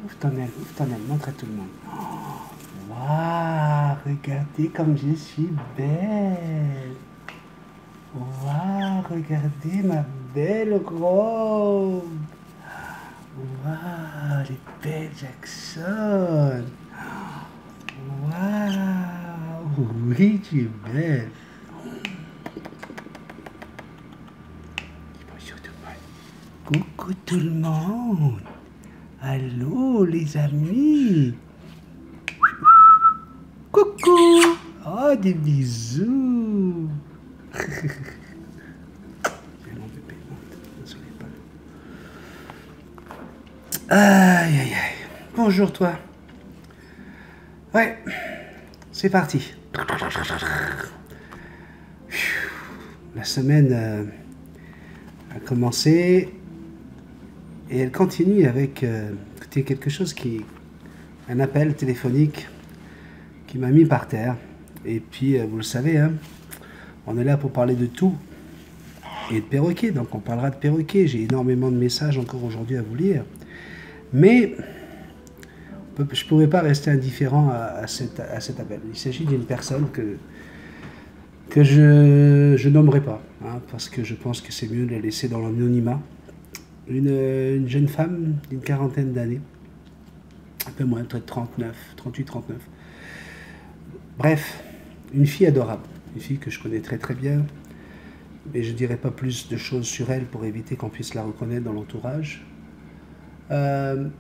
Ouvre ton aile, montre à tout le monde. Oh, waouh, regardez comme je suis belle. Waouh, regardez ma belle robe. Waouh, elle est belle, Jackson. Waouh, oui, tu es belle. Bonjour tout le monde. Coucou tout le monde. Allô les amis. Coucou. Oh, des bisous. Mon bébé, désolé pas. Aïe, aïe, aïe. Bonjour toi. Ouais, c'est parti. La semaine a commencé et elle continue avec quelque chose un appel téléphonique qui m'a mis par terre. Et puis, vous le savez, hein, on est là pour parler de tout et de perroquets, donc on parlera de perroquets. J'ai énormément de messages encore aujourd'hui à vous lire, mais je ne pouvais pas rester indifférent à cet appel. Il s'agit d'une personne que je nommerai pas, hein, parce que je pense que c'est mieux de la laisser dans l'anonymat. Une jeune femme d'une quarantaine d'années, un peu moins, peut-être 38, 39. Bref, une fille adorable, une fille que je connais très très bien, mais je ne dirai pas plus de choses sur elle pour éviter qu'on puisse la reconnaître dans l'entourage. Le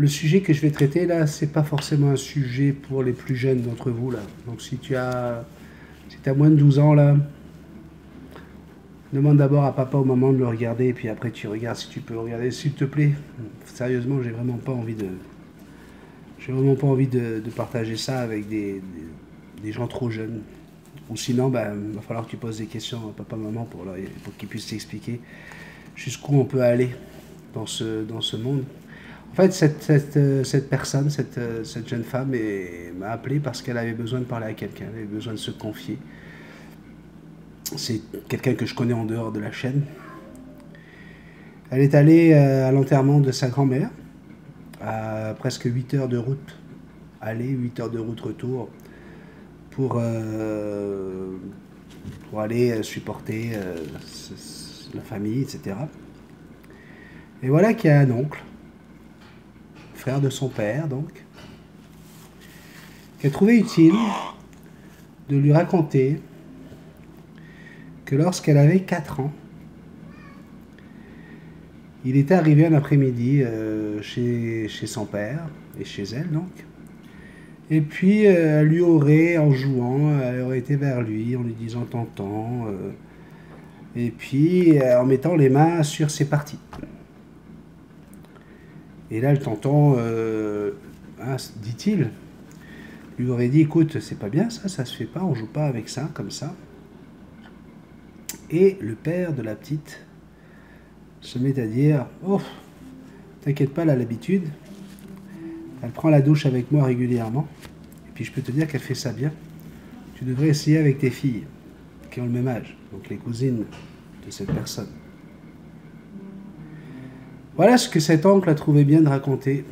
sujet que je vais traiter là, c'est pas forcément un sujet pour les plus jeunes d'entre vous là. Donc si tu as moins de 12 ans là, demande d'abord à papa ou maman de le regarder et puis après tu regardes si tu peux regarder, s'il te plaît. Sérieusement, j'ai vraiment pas envie de partager ça avec des gens trop jeunes. Ou sinon, il va falloir que tu poses des questions à papa, maman pour qu'ils puissent t'expliquer jusqu'où on peut aller dans ce monde. En fait, cette personne, cette jeune femme m'a appelé parce qu'elle avait besoin de parler à quelqu'un, elle avait besoin de se confier. C'est quelqu'un que je connais en dehors de la chaîne. Elle est allée à l'enterrement de sa grand-mère, à presque 8 heures de route aller, 8 heures de route retour, pour aller supporter la famille, etc. Et voilà qu'il y a un oncle, frère de son père donc, qui a trouvé utile de lui raconter que lorsqu'elle avait 4 ans, il était arrivé un après-midi chez son père et chez elle donc. Et puis elle lui aurait, en jouant, elle aurait été vers lui en lui disant tonton, et puis en mettant les mains sur ses parties. Et là le tonton, hein, dit-il, lui aurait dit écoute, c'est pas bien ça se fait pas, on joue pas avec ça comme ça. Et le père de la petite se met à dire oh, t'inquiète pas, elle a l'habitude, elle prend la douche avec moi régulièrement, et puis je peux te dire qu'elle fait ça bien. Tu devrais essayer avec tes filles qui ont le même âge, donc les cousines de cette personne. Voilà ce que cet oncle a trouvé bien de raconter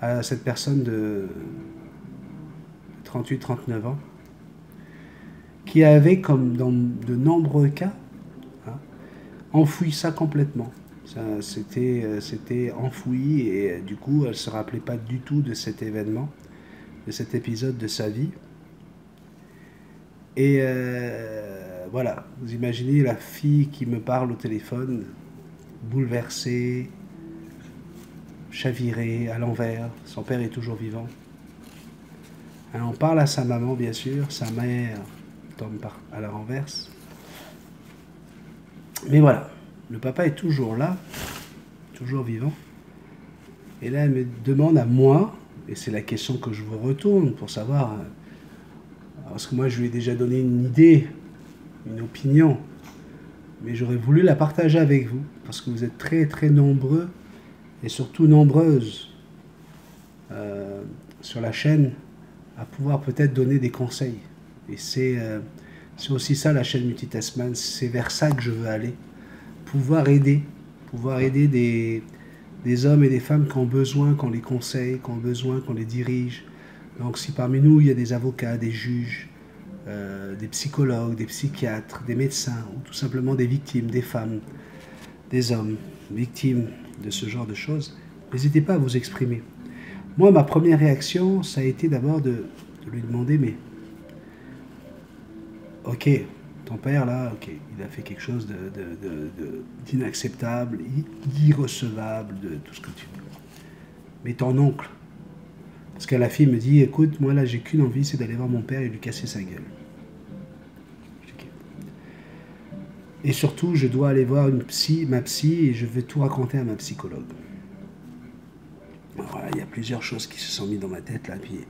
à cette personne de 38-39 ans, qui avait, comme dans de nombreux cas, hein, enfoui ça complètement. C'était enfoui et du coup, elle ne se rappelait pas du tout de cet événement, de cet épisode de sa vie. Et voilà, vous imaginez la fille qui me parle au téléphone, bouleversée, chavirée, à l'envers. Son père est toujours vivant. Alors on parle à sa maman, bien sûr, sa mère tombe à la renverse. Mais voilà, le papa est toujours là, toujours vivant. Et là, elle me demande à moi, et c'est la question que je vous retourne pour savoir, parce que moi je lui ai déjà donné une idée, une opinion mais j'aurais voulu la partager avec vous, parce que vous êtes très très nombreux, et surtout nombreuses, sur la chaîne, à pouvoir peut-être donner des conseils. Et c'est aussi ça la chaîne Multitasman, c'est vers ça que je veux aller. Pouvoir aider des hommes et des femmes qui ont besoin qu'on les conseille, qui ont besoin qu'on les dirige. Donc si parmi nous il y a des avocats, des juges, des psychologues, des psychiatres, des médecins, ou tout simplement des victimes, des femmes, des hommes, victimes de ce genre de choses, n'hésitez pas à vous exprimer. Moi, ma première réaction, ça a été d'abord de lui demander, mais ok, ton père là, ok, il a fait quelque chose d'inacceptable, d'irrecevable, de tout ce que tu veux. Mais ton oncle, parce que la fille me dit, écoute, moi là j'ai qu'une envie, c'est d'aller voir mon père et lui casser sa gueule. Et surtout, je dois aller voir ma psy, et je vais tout raconter à ma psychologue. Voilà, il y a plusieurs choses qui se sont mises dans ma tête là. Puis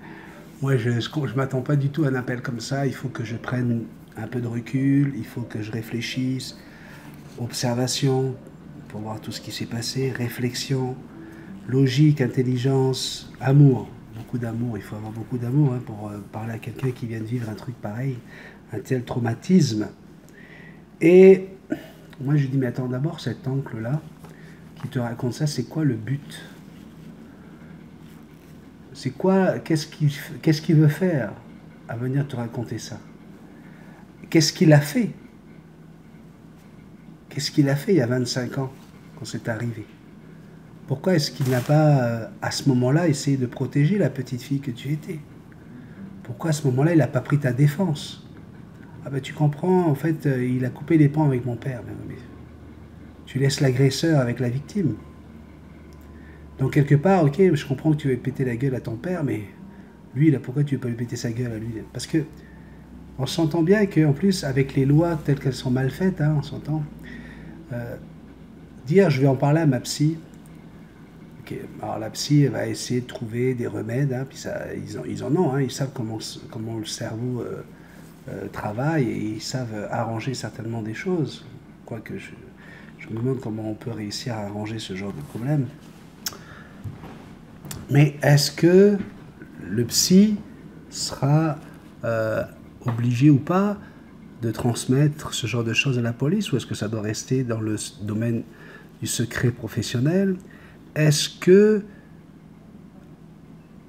moi, je ne m'attends pas du tout à un appel comme ça. Il faut que je prenne un peu de recul, il faut que je réfléchisse, observation pour voir tout ce qui s'est passé, réflexion, logique, intelligence, amour. Beaucoup d'amour, il faut avoir beaucoup d'amour hein, pour parler à quelqu'un qui vient de vivre un truc pareil, un tel traumatisme. Et moi, je lui dis, mais attends, d'abord, cet oncle-là, qui te raconte ça, c'est quoi le but? C'est quoi, qu'est-ce qu'il veut faire à venir te raconter ça? Qu'est-ce qu'il a fait? Qu'est-ce qu'il a fait il y a 25 ans, quand c'est arrivé? Pourquoi est-ce qu'il n'a pas, à ce moment-là, essayé de protéger la petite fille que tu étais? Pourquoi à ce moment-là, il n'a pas pris ta défense? Ah ben tu comprends, en fait, il a coupé les ponts avec mon père. Mais tu laisses l'agresseur avec la victime. Donc quelque part, ok, je comprends que tu veux péter la gueule à ton père, mais lui, là, pourquoi tu veux pas lui péter sa gueule à lui? Parce que on s'entend bien qu'en plus, avec les lois telles qu'elles sont mal faites, hein, on s'entend, dire je vais en parler à ma psy, okay, alors la psy elle va essayer de trouver des remèdes, hein, puis ça, ils en ont, hein, ils savent comment le cerveau travaille, et ils savent arranger certainement des choses, quoique je me demande comment on peut réussir à arranger ce genre de problème. Mais est-ce que le psy sera obligé ou pas de transmettre ce genre de choses à la police, ou est-ce que ça doit rester dans le domaine du secret professionnel? Est-ce que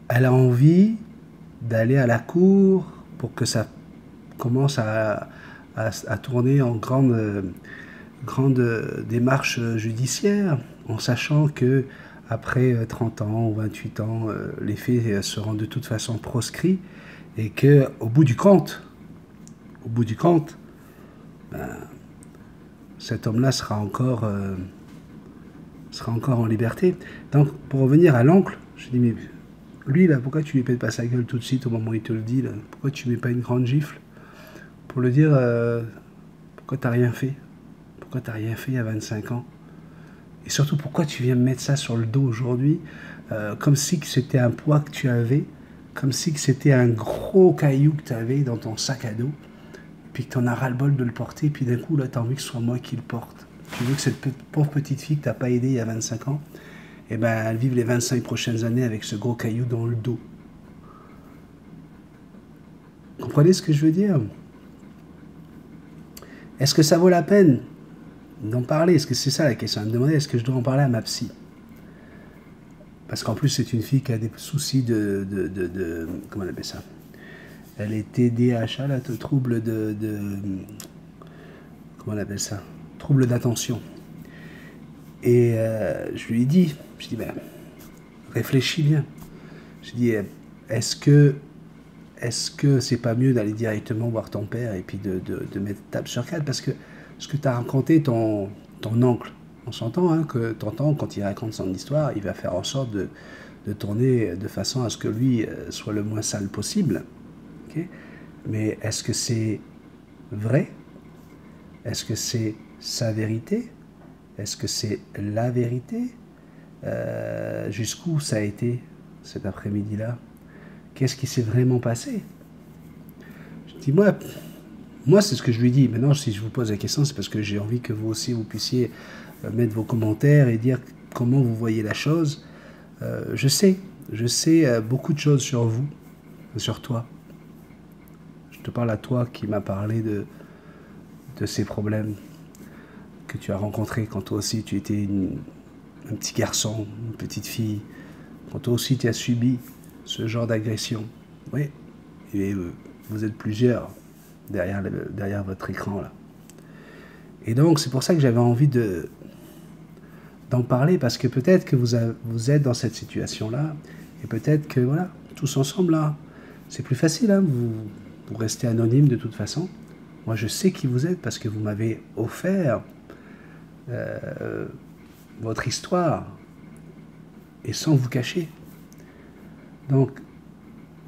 elle a envie d'aller à la cour pour que ça commence à tourner en grande démarche judiciaire, en sachant que après 30 ans ou 28 ans, les faits seront de toute façon proscrits, et qu'au bout du compte, ben, cet homme-là sera encore en liberté. Donc, pour revenir à l'oncle, je dis, mais lui, là, pourquoi tu lui pètes pas sa gueule tout de suite au moment où il te le dit, là? Pourquoi tu mets pas une grande gifle pour le dire, pourquoi t'as rien fait? Pourquoi t'as rien fait il y a 25 ans? Et surtout, pourquoi tu viens me mettre ça sur le dos aujourd'hui, comme si c'était un poids que tu avais, comme si c'était un gros caillou que tu avais dans ton sac à dos, puis que tu en as ras-le-bol de le porter, puis d'un coup, là, tu as envie que ce soit moi qui le porte. Tu veux que cette pauvre petite fille que tu n'as pas aidée il y a 25 ans, eh ben, elle vive les 25 prochaines années avec ce gros caillou dans le dos. Vous comprenez ce que je veux dire? Est-ce que ça vaut la peine d'en parler? Est-ce que c'est ça la question? À me demander, est-ce que je dois en parler à ma psy? Parce qu'en plus, c'est une fille qui a des soucis comment on appelle ça? Elle est TDAH, là, trouble comment on appelle ça? Trouble d'attention. Et je lui ai dit, ben, réfléchis bien. Je lui ai dit, est-ce que c'est pas mieux d'aller directement voir ton père et puis de mettre table sur quatre? Parce que ce que tu as raconté ton oncle, on s'entend hein, que t'entends, quand il raconte son histoire, il va faire en sorte de tourner de façon à ce que lui soit le moins sale possible. Okay? Mais est-ce que c'est vrai? Est-ce que c'est sa vérité? Est-ce que c'est la vérité? Jusqu'où ça a été cet après-midi-là? Qu'est-ce qui s'est vraiment passé? Je dis, moi moi, c'est ce que je lui dis. Maintenant, si je vous pose la question, c'est parce que j'ai envie que vous aussi, vous puissiez mettre vos commentaires et dire comment vous voyez la chose. Je sais beaucoup de choses sur vous, sur toi. Je te parle à toi qui m'as parlé de ces problèmes que tu as rencontrés quand toi aussi tu étais un petit garçon, une petite fille, quand toi aussi tu as subi ce genre d'agression. Oui, et vous êtes plusieurs derrière votre écran là. Et donc c'est pour ça que j'avais envie d'en parler, parce que peut-être que vous êtes dans cette situation-là, et peut-être que voilà, tous ensemble là, c'est plus facile, hein, vous restez anonyme de toute façon. Moi je sais qui vous êtes parce que vous m'avez offert votre histoire, et sans vous cacher. Donc,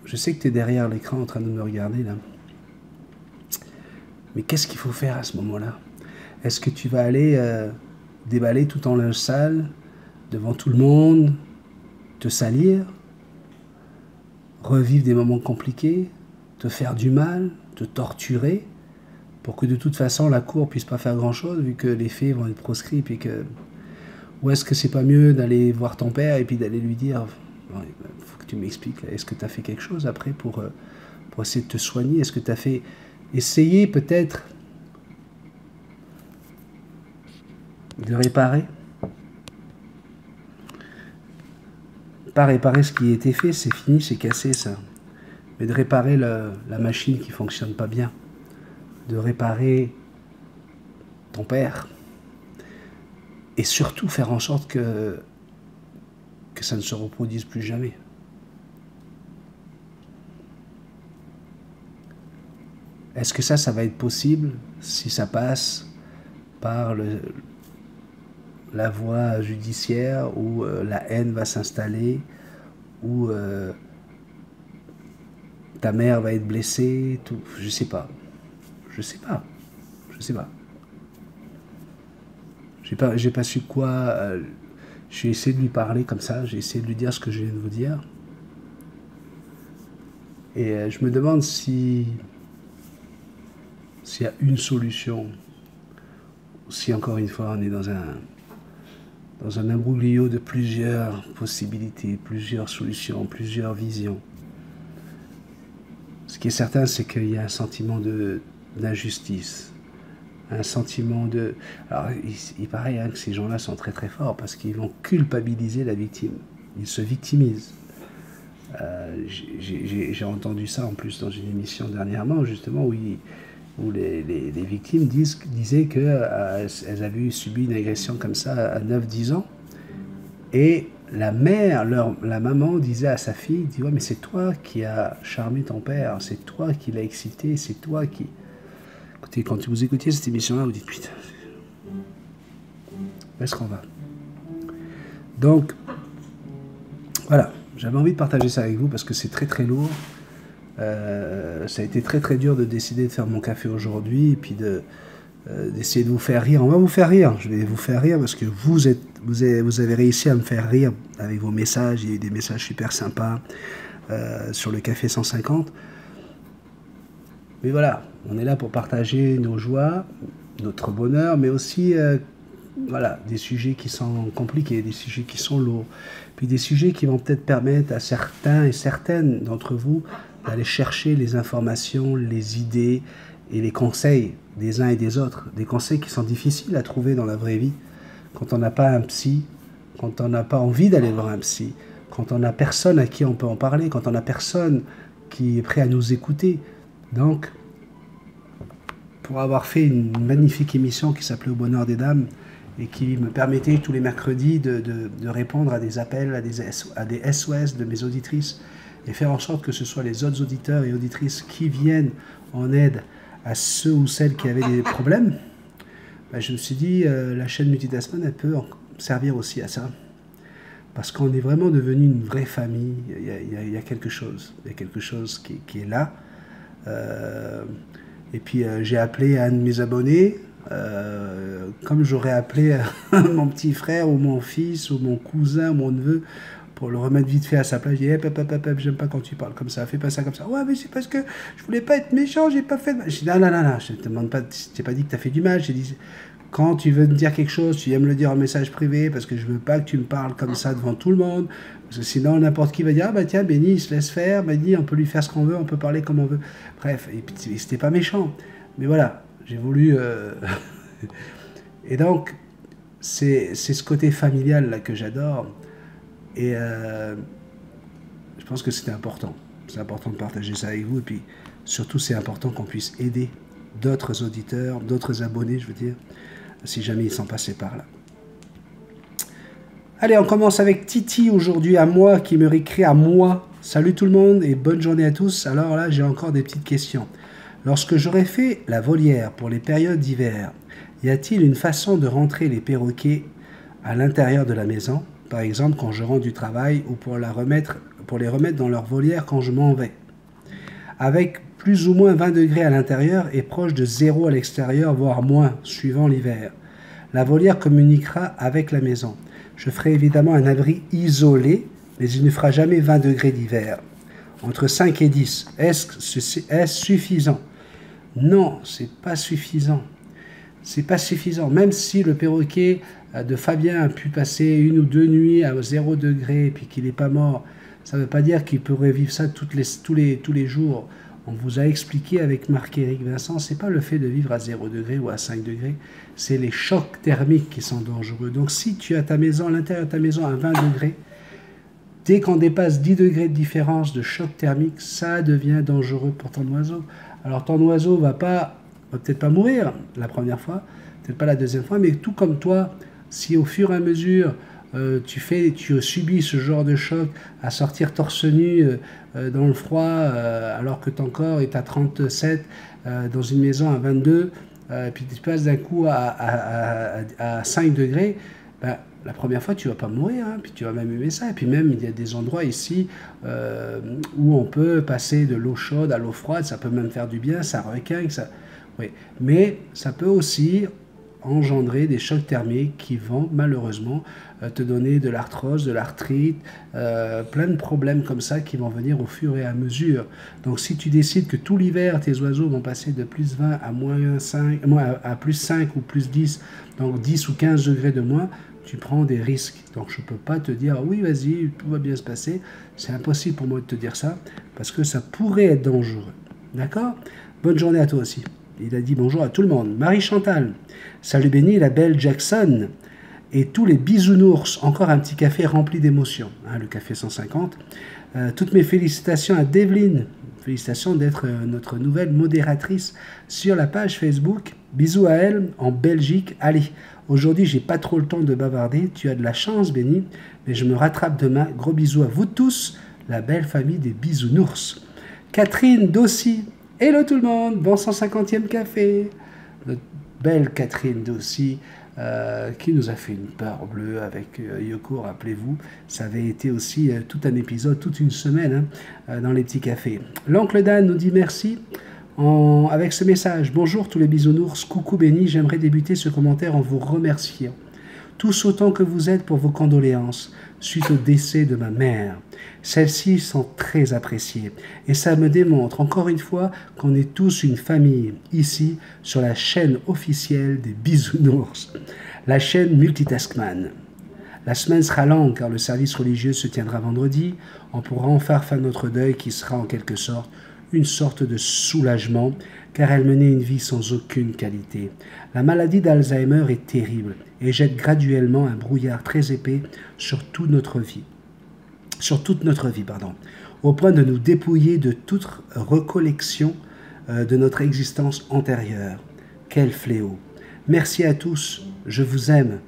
je sais que tu es derrière l'écran en train de me regarder là. Mais qu'est-ce qu'il faut faire à ce moment-là? Est-ce que tu vas aller déballer tout en linge sale, devant tout le monde, te salir, revivre des moments compliqués, te faire du mal, te torturer, pour que de toute façon la cour puisse pas faire grand-chose, vu que les faits vont être proscrits, puis que... Ou est-ce que c'est pas mieux d'aller voir ton père et puis d'aller lui dire, il faut que tu m'expliques, est-ce que tu as fait quelque chose après pour essayer de te soigner? Est-ce que tu as fait essayer peut-être de réparer? Pas réparer ce qui a été fait, c'est fini, c'est cassé ça. Mais de réparer la machine qui fonctionne pas bien. De réparer ton père. Et surtout faire en sorte que ça ne se reproduise plus jamais. Est-ce que ça va être possible si ça passe par la voie judiciaire, où la haine va s'installer, où ta mère va être blessée, tout, je sais pas. Je sais pas. J'ai pas su quoi. J'ai essayé de lui parler comme ça, j'ai essayé de lui dire ce que je viens de vous dire. Et je me demande s'il y a une solution, si encore une fois on est dans un imbroglio de plusieurs possibilités, plusieurs solutions, plusieurs visions. Ce qui est certain, c'est qu'il y a un sentiment d'injustice, un sentiment de... Alors, il paraît que ces gens-là sont très très forts, parce qu'ils vont culpabiliser la victime. Ils se victimisent. J'ai entendu ça en plus dans une émission dernièrement, justement, où les victimes disaient qu'elles avaient subi une agression comme ça à 9-10 ans. Et la mère, la maman disait à sa fille, dit, ouais, mais c'est toi qui as charmé ton père, c'est toi qui l'as excité, c'est toi qui... Écoutez, quand vous écoutiez cette émission-là, vous dites, putain, où est-ce qu'on va? Donc, voilà, j'avais envie de partager ça avec vous parce que c'est très très lourd. Ça a été très très dur de décider de faire mon café aujourd'hui et puis d'essayer de vous faire rire. On va vous faire rire, je vais vous faire rire parce que vous avez réussi à me faire rire avec vos messages. Il y a eu des messages super sympas sur le café 150. Mais voilà, on est là pour partager nos joies, notre bonheur, mais aussi voilà, des sujets qui sont compliqués, des sujets qui sont lourds, puis des sujets qui vont peut-être permettre à certains et certaines d'entre vous d'aller chercher les informations, les idées et les conseils des uns et des autres. Des conseils qui sont difficiles à trouver dans la vraie vie, quand on n'a pas un psy, quand on n'a pas envie d'aller voir un psy, quand on n'a personne à qui on peut en parler, quand on n'a personne qui est prêt à nous écouter. Donc, pour avoir fait une magnifique émission qui s'appelait Au Bonheur des Dames et qui me permettait tous les mercredis de répondre à des appels, à des SOS de mes auditrices et faire en sorte que ce soit les autres auditeurs et auditrices qui viennent en aide à ceux ou celles qui avaient des problèmes, ben je me suis dit, la chaîne Multitasman, elle peut servir aussi à ça. Parce qu'on est vraiment devenu une vraie famille. Il y a quelque chose. Il y a quelque chose qui est là. Et puis j'ai appelé un de mes abonnés, comme j'aurais appelé mon petit frère ou mon fils ou mon cousin ou mon neveu, pour le remettre vite fait à sa place, je dis, j'aime pas quand tu parles comme ça, fais pas ça comme ça. Ouais, mais c'est parce que je voulais pas être méchant, j'ai pas fait de mal. Je dis, non, non, non, non, je te demande pas, je t'ai pas dit que tu as fait du mal, j'ai dit, quand tu veux me dire quelque chose, tu viens me le dire en message privé, parce que je veux pas que tu me parles comme ça devant tout le monde, parce que sinon n'importe qui va dire, ah bah tiens, Benny, il se laisse faire, Benny, on peut lui faire ce qu'on veut, on peut parler comme on veut. Bref, et puis c'était pas méchant. Mais voilà, j'ai voulu... Et donc, c'est ce côté familial là que j'adore. Et je pense que c'était important. C'est important de partager ça avec vous. Et puis, surtout, c'est important qu'on puisse aider d'autres auditeurs, d'autres abonnés, je veux dire, si jamais ils sont passés par là. Allez, on commence avec Titi aujourd'hui, à moi, qui me réécrit à moi. Salut tout le monde et bonne journée à tous. Alors là, j'ai encore des petites questions. Lorsque j'aurai fait la volière pour les périodes d'hiver, y a-t-il une façon de rentrer les perroquets à l'intérieur de la maison, par exemple quand je rentre du travail ou pour les remettre dans leur volière quand je m'en vais, avec plus ou moins 20 degrés à l'intérieur et proche de 0 à l'extérieur, voire moins, suivant l'hiver. La volière communiquera avec la maison. Je ferai évidemment un abri isolé, mais il ne fera jamais 20 degrés d'hiver. Entre 5 et 10, est-ce suffisant? Non, c'est pas suffisant. C'est pas suffisant. Même si le perroquet de Fabien a pu passer 1 ou 2 nuits à 0 degré et puis qu'il n'est pas mort, ça ne veut pas dire qu'il pourrait vivre ça tous les jours. On vous a expliqué avec Marc-Éric Vincent, c'est pas le fait de vivre à 0 degré ou à 5 degrés, c'est les chocs thermiques qui sont dangereux. Donc si tu as ta maison, à l'intérieur de ta maison à 20 degrés, dès qu'on dépasse 10 degrés de différence de choc thermique, ça devient dangereux pour ton oiseau. Alors ton oiseau va peut-être pas mourir la première fois, peut-être pas la deuxième fois, mais tout comme toi, si au fur et à mesure tu subis ce genre de choc à sortir torse nu dans le froid alors que ton corps est à 37 dans une maison à 22, puis tu passes d'un coup à 5 degrés, ben, la première fois tu vas pas mourir, hein, puis tu vas même aimer ça. Et puis même il y a des endroits ici où on peut passer de l'eau chaude à l'eau froide, ça peut même faire du bien, ça requinque, ça... Oui. Mais ça peut aussi engendrer des chocs thermiques qui vont malheureusement te donner de l'arthrose, de l'arthrite, plein de problèmes comme ça qui vont venir au fur et à mesure. Donc si tu décides que tout l'hiver tes oiseaux vont passer de plus 20 à moins 5, à plus 5 ou plus 10, donc 10 ou 15 degrés de moins, tu prends des risques. Donc je ne peux pas te dire oui vas-y tout va bien se passer, c'est impossible pour moi de te dire ça parce que ça pourrait être dangereux. D'accord? Bonne journée à toi aussi. Il a dit bonjour à tout le monde. Marie-Chantal, salut Benny, la belle Jackson et tous les bisounours. Encore un petit café rempli d'émotions, hein, le café 150. Toutes mes félicitations à Develyne. Félicitations d'être notre nouvelle modératrice sur la page Facebook. Bisous à elle en Belgique. Allez, aujourd'hui j'ai pas trop le temps de bavarder. Tu as de la chance Benny, mais je me rattrape demain. Gros bisous à vous tous, la belle famille des bisounours. Catherine Dossi. Hello tout le monde, bon 150e café. Notre belle Catherine Dossi qui nous a fait une peur bleue avec Yoko, rappelez-vous. Ça avait été aussi tout un épisode, toute une semaine hein, dans les petits cafés. L'oncle Dan nous dit merci avec ce message. Bonjour tous les bisounours, coucou Benny, j'aimerais débuter ce commentaire en vous remerciant. Tous autant que vous êtes pour vos condoléances suite au décès de ma mère. Celles-ci sont très appréciées et ça me démontre encore une fois qu'on est tous une famille ici sur la chaîne officielle des bisounours, la chaîne Multitaskman. La semaine sera longue car le service religieux se tiendra vendredi. On pourra enfin faire notre deuil qui sera en quelque sorte une sorte de soulagement car elle menait une vie sans aucune qualité. La maladie d'Alzheimer est terrible et jette graduellement un brouillard très épais sur toute notre vie, au point de nous dépouiller de toute recollection de notre existence antérieure. Quel fléau! Merci à tous, je vous aime.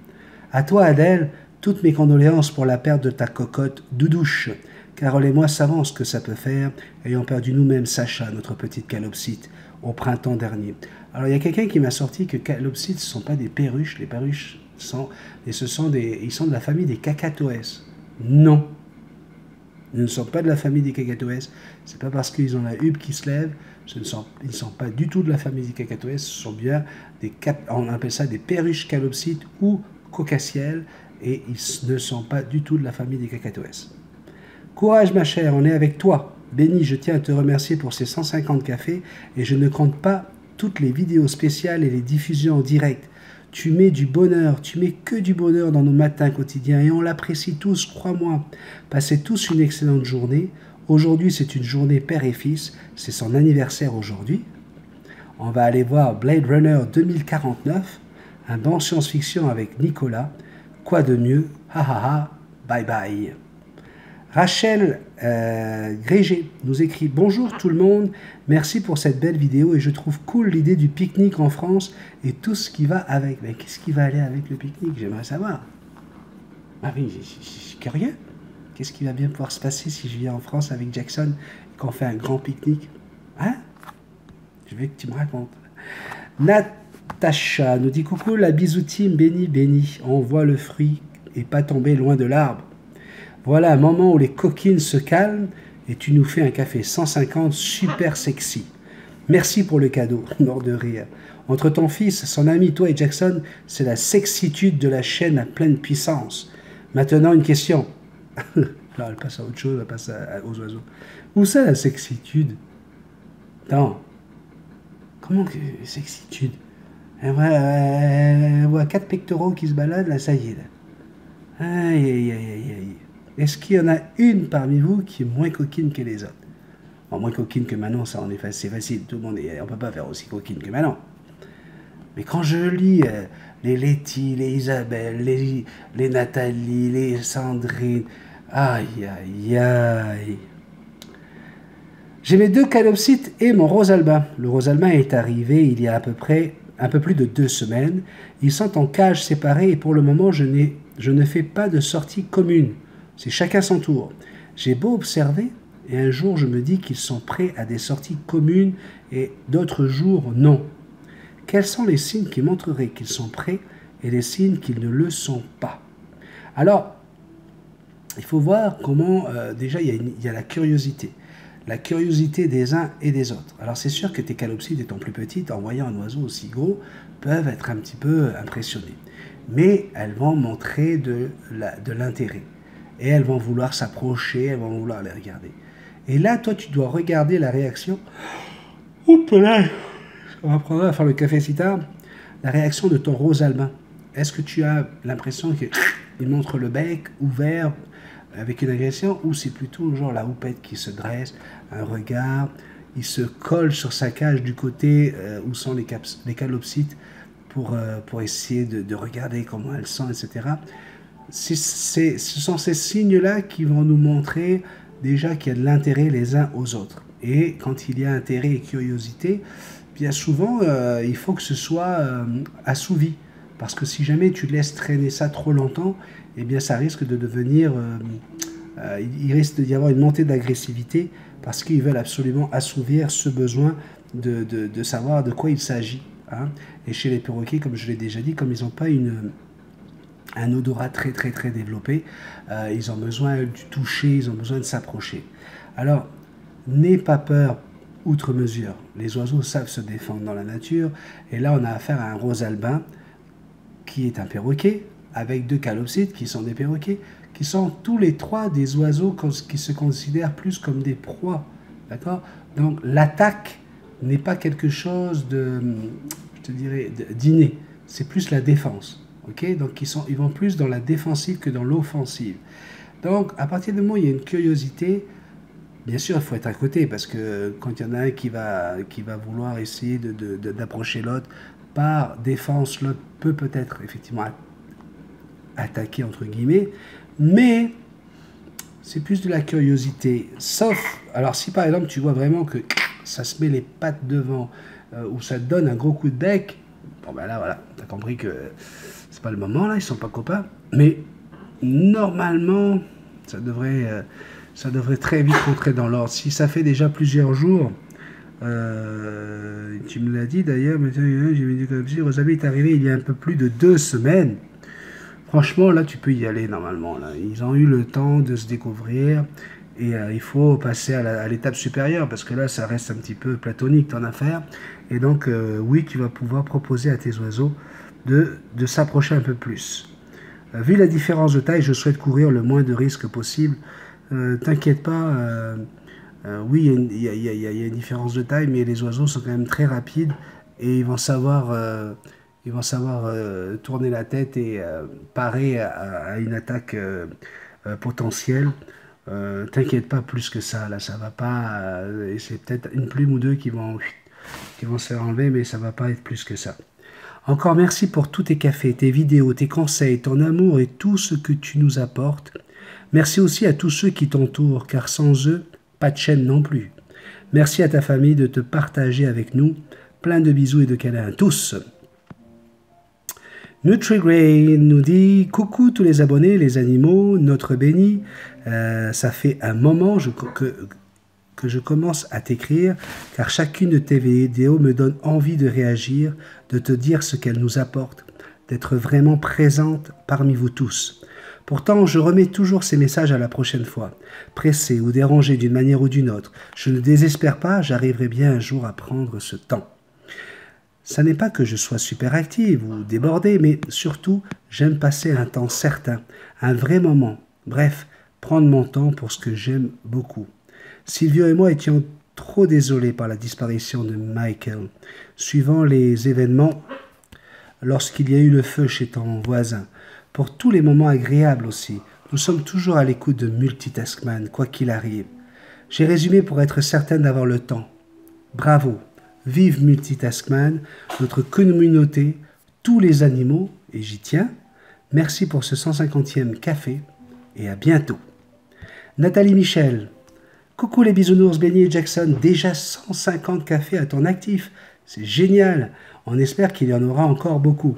À toi Adèle, toutes mes condoléances pour la perte de ta cocotte Doudouche. Carole et moi savons ce que ça peut faire, ayant perdu nous-mêmes Sacha, notre petite calopsite, au printemps dernier. Alors il y a quelqu'un qui m'a sorti que calopsites, ce ne sont pas des perruches, les perruches ils sont de la famille des cacatoès. Non, ils ne sont pas de la famille des cacatoès, c'est pas parce qu'ils ont la huppe qui se lève, ils ne sont pas du tout de la famille des cacatoès, ce sont bien on appelle ça des perruches calopsites ou cocassielles, et ils ne sont pas du tout de la famille des cacatoès. Courage ma chère, on est avec toi. Benny, je tiens à te remercier pour ces 150 cafés et je ne compte pas toutes les vidéos spéciales et les diffusions en direct. Tu mets du bonheur, tu mets que du bonheur dans nos matins quotidiens et on l'apprécie tous, crois-moi. Passez tous une excellente journée. Aujourd'hui, c'est une journée père et fils, c'est son anniversaire aujourd'hui. On va aller voir Blade Runner 2049, un bon science-fiction avec Nicolas. Quoi de mieux? Ha ha ha, bye bye. Rachel Grégé nous écrit « Bonjour tout le monde, merci pour cette belle vidéo et je trouve cool l'idée du pique-nique en France et tout ce qui va avec. » Mais qu'est-ce qui va aller avec le pique-nique? J'aimerais savoir. Ah oui, je suis curieux. Qu'est-ce qui va bien pouvoir se passer si je viens en France avec Jackson et qu'on fait un grand pique-nique? Hein? Je veux que tu me racontes. Natacha nous dit « Coucou, la bisou team, béni, béni. On voit le fruit et pas tomber loin de l'arbre. Voilà un moment où les coquines se calment et tu nous fais un café 150 super sexy. Merci pour le cadeau, mort de rire. Entre ton fils, son ami, toi et Jackson, c'est la sexitude de la chaîne à pleine puissance. Maintenant, une question. Là, elle passe à autre chose, elle passe aux oiseaux. Où ça, la sexitude? Attends. Comment que sexitude? Elle voit 4 pectoraux qui se baladent, là, ça y est. Là. Aïe, aïe, aïe, aïe, aïe. Est-ce qu'il y en a une parmi vous qui est moins coquine que les autres? Bon, moins coquine que Manon, ça en est c'est facile. Tout le monde est, on ne peut pas faire aussi coquine que Manon. Mais quand je lis les Letty, les Isabelle, les Nathalie, les Sandrine, aïe, aïe, aïe. J'ai mes 2 calopsites et mon Rosalba. Le Rosalba est arrivé il y a à peu près un peu plus de 2 semaines. Ils sont en cage séparée et pour le moment, je ne fais pas de sortie commune. C'est chacun son tour. J'ai beau observer, et un jour je me dis qu'ils sont prêts à des sorties communes, et d'autres jours non. Quels sont les signes qui montreraient qu'ils sont prêts, et les signes qu'ils ne le sont pas? Alors, il faut voir comment, déjà il y a la curiosité. La curiosité des uns et des autres. Alors c'est sûr que tes calopsites étant plus petites, en voyant un oiseau aussi gros, peuvent être un petit peu impressionnées. Mais elles vont montrer de l'intérêt. Et elles vont vouloir s'approcher, elles vont vouloir les regarder. Et là, toi, tu dois regarder la réaction. Oups là, on va prendre à faire le café si tard. La réaction de ton Rosalba. Est-ce que tu as l'impression qu'il montre le bec ouvert avec une agression, ou c'est plutôt genre la houppette qui se dresse, un regard, il se colle sur sa cage du côté où sont les calopsites pour essayer de regarder comment elles sont, etc. Ce sont ces signes-là qui vont nous montrer déjà qu'il y a de l'intérêt les uns aux autres. Et quand il y a intérêt et curiosité, bien souvent, il faut que ce soit assouvi. Parce que si jamais tu laisses traîner ça trop longtemps, eh bien ça risque de devenir... il risque d'y avoir une montée d'agressivité parce qu'ils veulent absolument assouvir ce besoin de savoir de quoi il s'agit. Hein. Et chez les perroquets, comme je l'ai déjà dit, comme ils n'ont pas un odorat très développé, ils ont besoin du toucher, ils ont besoin de s'approcher. Alors, n'aie pas peur outre mesure. Les oiseaux savent se défendre dans la nature, et là on a affaire à un rosalbin qui est un perroquet, avec 2 calopsites qui sont des perroquets, qui sont tous les 3 des oiseaux qui se considèrent plus comme des proies. D'accord? Donc l'attaque n'est pas quelque chose de, je te dirais, d'inné. C'est plus la défense. Okay? Donc ils vont plus dans la défensive que dans l'offensive. Donc à partir du moment où il y a une curiosité, bien sûr il faut être à côté, parce que quand il y en a un qui va vouloir essayer d'approcher l'autre, par défense, l'autre peut peut-être effectivement attaquer entre guillemets, mais c'est plus de la curiosité. Sauf, alors si par exemple tu vois vraiment que ça se met les pattes devant, ou ça te donne un gros coup de bec, bon ben là voilà, t'as compris que c'est pas le moment là, ils sont pas copains, mais normalement ça devrait très vite rentrer dans l'ordre. Si ça fait déjà plusieurs jours, tu me l'as dit d'ailleurs, j'ai mis du calopsite, Rosalba est arrivé il y a un peu plus de 2 semaines. Franchement, là, tu peux y aller normalement. Là. Ils ont eu le temps de se découvrir et il faut passer à l'étape supérieure parce que là, ça reste un petit peu platonique ton affaire. Et donc, oui, tu vas pouvoir proposer à tes oiseaux de s'approcher un peu plus. Vu la différence de taille, je souhaite courir le moins de risques possible T'inquiète pas, oui, il y a une différence de taille, mais les oiseaux sont quand même très rapides et ils vont savoir tourner la tête et parer à une attaque potentielle. T'inquiète pas plus que ça, là, ça va pas. Et c'est peut-être une plume ou deux qui vont se faire enlever, mais ça va pas être plus que ça. Encore merci pour tous tes cafés, tes vidéos, tes conseils, ton amour et tout ce que tu nous apportes. Merci aussi à tous ceux qui t'entourent, car sans eux, pas de chaîne non plus. Merci à ta famille de te partager avec nous. Plein de bisous et de câlins à tous. NutriGray nous dit « Coucou tous les abonnés, les animaux, notre béni. Ça fait un moment que je commence à t'écrire, car chacune de tes vidéos me donne envie de réagir, de te dire ce qu'elle nous apporte, d'être vraiment présente parmi vous tous. Pourtant, je remets toujours ces messages à la prochaine fois. Pressé ou dérangé d'une manière ou d'une autre, je ne désespère pas, j'arriverai bien un jour à prendre ce temps. Ça n'est pas que je sois super active ou débordée, mais surtout, j'aime passer un temps certain, un vrai moment. Bref, prendre mon temps pour ce que j'aime beaucoup. Silvio et moi étions trop désolés par la disparition de Michael. Suivant les événements, lorsqu'il y a eu le feu chez ton voisin, pour tous les moments agréables aussi, nous sommes toujours à l'écoute de Multitaskman, quoi qu'il arrive. J'ai résumé pour être certaine d'avoir le temps. Bravo, vive Multitaskman, notre communauté, tous les animaux, et j'y tiens. Merci pour ce 150e café, et à bientôt. Nathalie Michel, coucou les bisounours, Benny et Jackson, déjà 150 cafés à ton actif, c'est génial, on espère qu'il y en aura encore beaucoup.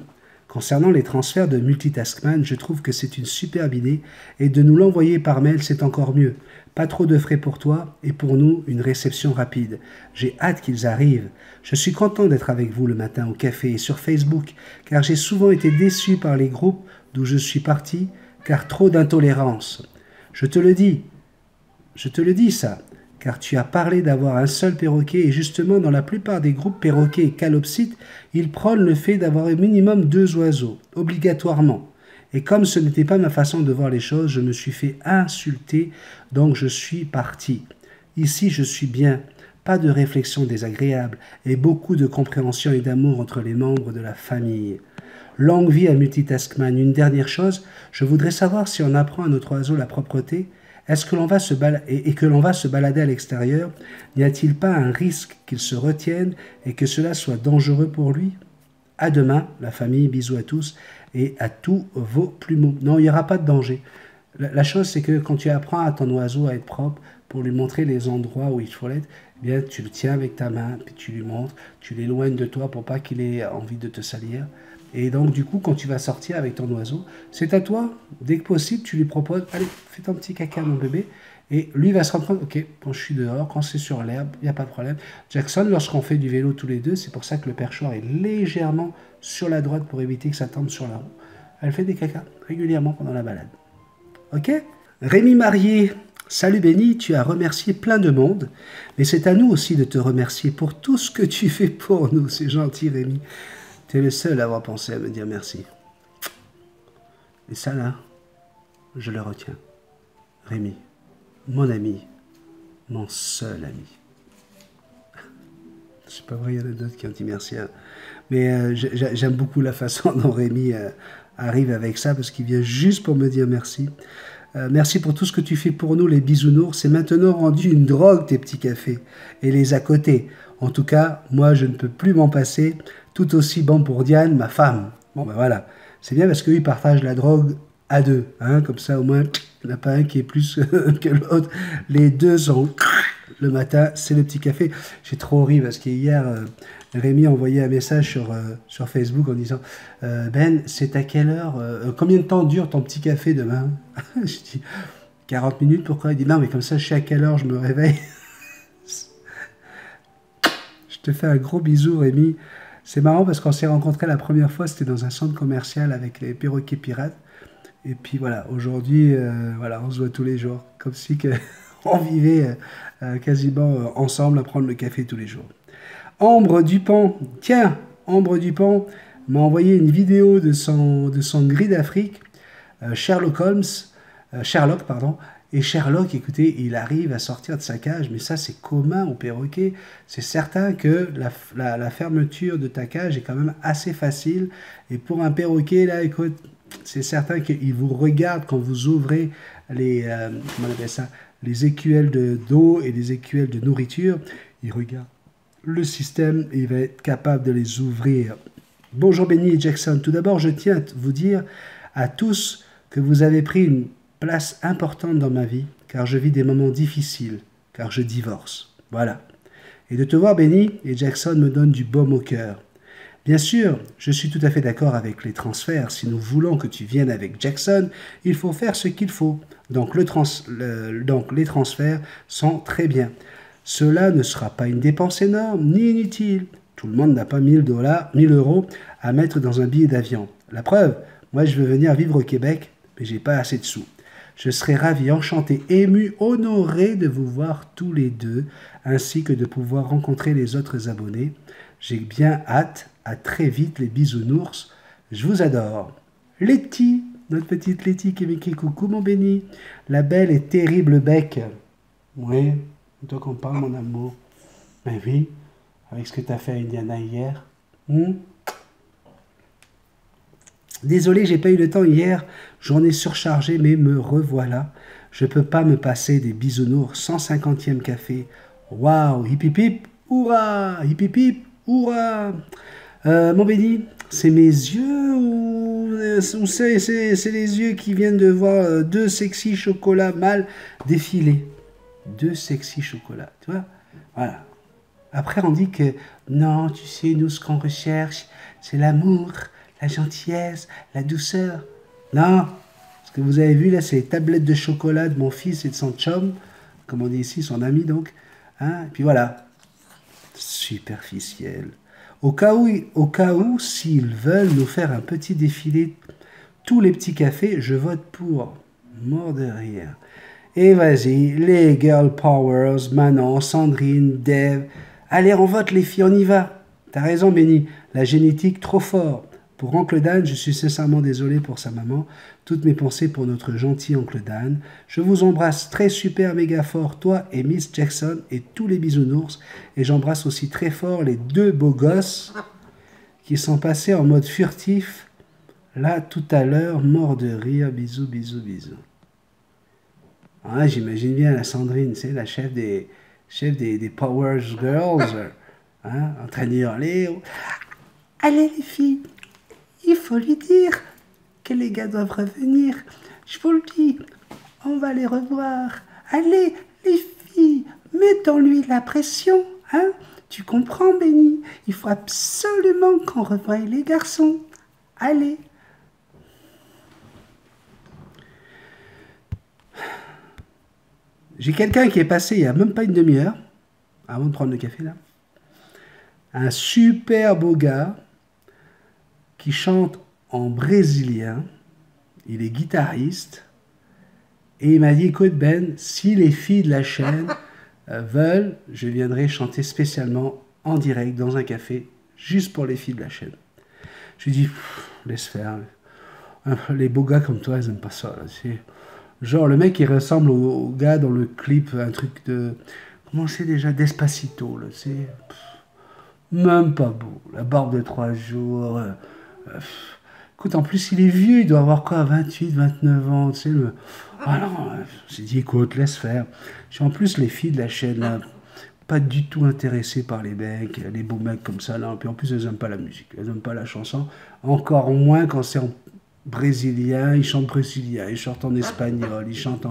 Concernant les transferts de Multitaskman, je trouve que c'est une superbe idée et de nous l'envoyer par mail, c'est encore mieux. Pas trop de frais pour toi et pour nous, une réception rapide. J'ai hâte qu'ils arrivent. Je suis content d'être avec vous le matin au café et sur Facebook, car j'ai souvent été déçu par les groupes d'où je suis parti, car trop d'intolérance. Je te le dis ça, car tu as parlé d'avoir un seul perroquet et justement dans la plupart des groupes perroquets et calopsites, ils prônent le fait d'avoir au minimum 2 oiseaux, obligatoirement. Et comme ce n'était pas ma façon de voir les choses, je me suis fait insulter, donc je suis parti. Ici, je suis bien, pas de réflexion désagréable et beaucoup de compréhension et d'amour entre les membres de la famille. Longue vie à Multitaskman. Une dernière chose, je voudrais savoir si on apprend à notre oiseau la propreté. Est-ce que l'on va se balader à l'extérieur? N'y a-t-il pas un risque qu'il se retienne et que cela soit dangereux pour lui? À demain, la famille, bisous à tous et à tous vos plumeaux. Non, il n'y aura pas de danger. La chose, c'est que quand tu apprends à ton oiseau à être propre, pour lui montrer les endroits où il faut l'être, eh bien, tu le tiens avec ta main, puis tu lui montres, tu l'éloignes de toi pour pas qu'il ait envie de te salir. Et donc, du coup, quand tu vas sortir avec ton oiseau, c'est à toi. Dès que possible, tu lui proposes, allez, fais ton petit caca, mon bébé. Et lui va se rendre compte, ok, quand je suis dehors, quand c'est sur l'herbe, il n'y a pas de problème. Jackson, lorsqu'on fait du vélo tous les deux, c'est pour ça que le perchoir est légèrement sur la droite pour éviter que ça tombe sur la roue. Elle fait des cacas régulièrement pendant la balade. Ok? Rémi Marié, salut Benny, tu as remercié plein de monde, mais c'est à nous aussi de te remercier pour tout ce que tu fais pour nous. C'est gentil, Rémi. Tu es le seul à avoir pensé à me dire merci. Et ça, là, je le retiens. Rémi, mon ami, mon seul ami. C'est pas vrai, il y en a d'autres qui ont dit merci. Hein. Mais j'aime beaucoup la façon dont Rémi arrive avec ça, parce qu'il vient juste pour me dire merci. Merci pour tout ce que tu fais pour nous, les bisounours. C'est maintenant rendu une drogue, tes petits cafés. Et les à côté. En tout cas, moi, je ne peux plus m'en passer. Tout aussi bon pour Diane, ma femme. Bon, ben voilà. C'est bien parce qu'eux, ils partagent la drogue à deux. Hein, comme ça, au moins, il n'y en a pas un qui est plus que l'autre. Les deux sont... Le matin, c'est le petit café. J'ai trop ri parce qu'hier, Rémi a envoyé un message sur Facebook en disant Ben, c'est à quelle heure combien de temps dure ton petit café demain? Je dis 40 minutes, pourquoi? Il dit non, mais comme ça, je sais à quelle heure je me réveille. Je te fais un gros bisou, Rémi. C'est marrant parce qu'on s'est rencontrés la première fois, c'était dans un centre commercial avec les perroquets pirates. Et puis voilà, aujourd'hui, voilà, on se voit tous les jours. Comme si on vivait quasiment ensemble à prendre le café tous les jours. Ambre Dupont, tiens, Ambre Dupont m'a envoyé une vidéo de son gris d'Afrique, Sherlock, pardon, Et Sherlock, écoutez, il arrive à sortir de sa cage, mais ça c'est commun au perroquet. C'est certain que la fermeture de ta cage est quand même assez facile. Et pour un perroquet, là, écoute, c'est certain qu'il vous regarde quand vous ouvrez les, comment on appelle ça, les écuelles d'eau et les écuelles de nourriture. Il regarde le système et il va être capable de les ouvrir. Bonjour Benny et Jackson. Tout d'abord, je tiens à vous dire à tous que vous avez pris une place importante dans ma vie, car je vis des moments difficiles, car je divorce. Voilà. Et de te voir, Benny et Jackson, me donne du baume au cœur. Bien sûr, je suis tout à fait d'accord avec les transferts. Si nous voulons que tu viennes avec Jackson, il faut faire ce qu'il faut. Donc, donc les transferts sont très bien. Cela ne sera pas une dépense énorme ni inutile. Tout le monde n'a pas 1000 euros à mettre dans un billet d'avion. La preuve, moi je veux venir vivre au Québec, mais j'ai pas assez de sous. Je serais ravi, enchanté, ému, honoré de vous voir tous les deux, ainsi que de pouvoir rencontrer les autres abonnés. J'ai bien hâte. À très vite les bisounours. Je vous adore. Letty, notre petite Letty qui m'écrit coucou mon Benny. La belle et terrible Bec. Oui, toi qu'on parle mon amour. Ben oui, avec ce que tu as fait à Indiana hier. Désolé, j'ai pas eu le temps hier. Journée surchargée, mais me revoilà. Je peux pas me passer des bisounours. 150e café. Waouh, hip hip hip, hurrah, hip hip hip, hurrah. Mon Benny, c'est mes yeux ou c'est les yeux qui viennent de voir deux sexy chocolats mal défilés. Deux sexy chocolats, tu vois. Voilà. Après, on dit que non, tu sais, nous, ce qu'on recherche, c'est l'amour, la gentillesse, la douceur. Non, ce que vous avez vu là, c'est les tablettes de chocolat de mon fils et de son chum, comme on dit ici, son ami donc. Hein? Et puis voilà, superficiel. Au cas où, s'ils veulent nous faire un petit défilé, tous les petits cafés, je vote pour. Mort de rire. Et vas-y, les girl powers, Manon, Sandrine, Dave. Allez, on vote les filles, on y va. T'as raison, Benny, la génétique, trop fort. Pour Oncle Dan, je suis sincèrement désolé pour sa maman. Toutes mes pensées pour notre gentil Oncle Dan. Je vous embrasse très super méga fort, toi et Miss Jackson et tous les bisounours. Et j'embrasse aussi très fort les deux beaux gosses qui sont passés en mode furtif. Là, tout à l'heure, mort de rire. Bisous, bisous, bisous. Ah, j'imagine bien la Sandrine, c'est la chef des Power Girls, hein, en train de dire, allez les filles, il faut lui dire que les gars doivent revenir. Je vous le dis, on va les revoir. Allez, les filles, mettons-lui la pression. Hein? Tu comprends, Benny? Il faut absolument qu'on revoie les garçons. Allez. J'ai quelqu'un qui est passé il n'y a même pas une demi-heure, avant de prendre le café là. Un super beau gars qui chante en brésilien, il est guitariste, et il m'a dit, écoute Ben, si les filles de la chaîne veulent, je viendrai chanter spécialement en direct dans un café, juste pour les filles de la chaîne. Je lui dis, laisse faire, les beaux gars comme toi, ils n'aiment pas ça. Là. Genre le mec il ressemble au gars dans le clip, un truc de... Comment c'est déjà Despacito, là, c'est... Même pas beau, la barbe de 3 jours... Écoute, en plus, il est vieux, il doit avoir quoi, 28, 29 ans, tu sais, Ah non, j'ai dit, écoute, laisse faire. En plus, les filles de la chaîne, là, pas du tout intéressées par les mecs, les beaux mecs comme ça, là. Puis en plus, elles n'aiment pas la musique, elles n'aiment pas la chanson. Encore moins quand c'est en brésilien, ils chantent brésilien, ils chantent en espagnol, ils chantent